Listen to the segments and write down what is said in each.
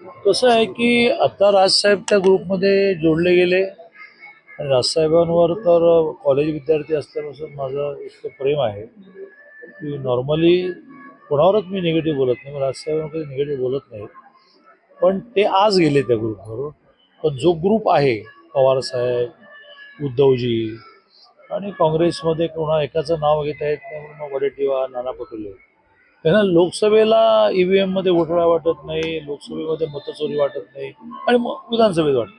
कसं आहे की आता राजसाहेब त्या ग्रुपमध्ये जोडले गेले आणि राजसाहेबांवर तर कॉलेज विद्यार्थी असल्यापासून माझं इतकं प्रेम आहे की नॉर्मली कोणावरच मी निगेटिव्ह बोलत नाही, मी राजसाहेबांवर कधी निगेटिव्ह बोलत नाही. पण ते आज गेले त्या ग्रुपवरून. पण जो ग्रुप आहे, पवारसाहेब, उद्धवजी आणि काँग्रेसमध्ये कोणा एकाचं नाव घेता येत नाही म्हणून मग वडेट्टीवार, नाना पटोले, त्यांना लोकसभेला ईव्हीएम मध्ये घोटाळा वाटत नाही, लोकसभेमध्ये मतचोरी वाटत नाही आणि मग विधानसभेत वाटत.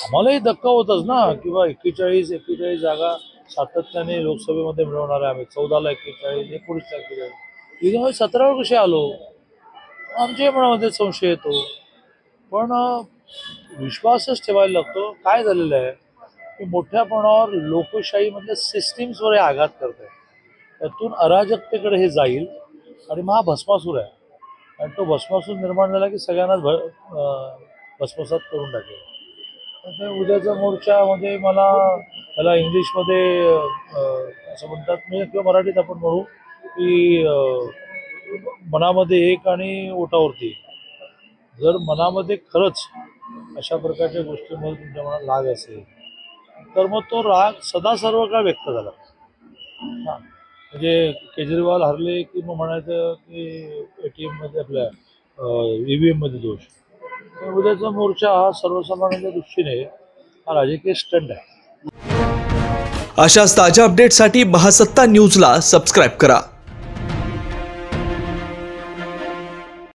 आम्हालाही धक्का होतच ना किंवा 41 जागा सातत्याने लोकसभेमध्ये मिळवणार आहे आम्ही. 14ला 41, 19ला 41, विधानसभेत 17वर कसे आलो, आमच्या मनामध्ये संशय येतो. पण विश्वासच ठेवायला लागतो. काय झालेलं आहे की मोठ्या प्रमाणावर लोकशाहीमधल्या सिस्टीम्सवर हे आघात करत आहे. त्यातून अराजकतेकडे हे जाईल आणि मग हा भस्मासूर आहे आणि तो भस्मासूर निर्माण झाला की सगळ्यांनाच भस्मसात करून टाकेल. तर ते उद्याच्या मोर्चामध्ये मला त्याला इंग्लिशमध्ये असं म्हणतात म्हणजे किंवा मराठीत आपण म्हणू की मनामध्ये एक आणि ओठावरती. जर मनामध्ये खरंच अशा प्रकारच्या गोष्टींमध्ये तुमच्या मनात राग असेल तर मग तो राग सदा सर्व काळ व्यक्त झाला. हां, म्हणजे केजरीवाल हरले की मग म्हणायचं की ATM मध्ये आपल्या EVM मध्ये दोष. तर उद्याचा मोर्चा हा सर्वसामान्यांच्या दृष्टीने हा राजकीय स्टंट आहे. अशाच ताज्या अपडेटसाठी महासत्ता न्यूजला सबस्क्राईब करा.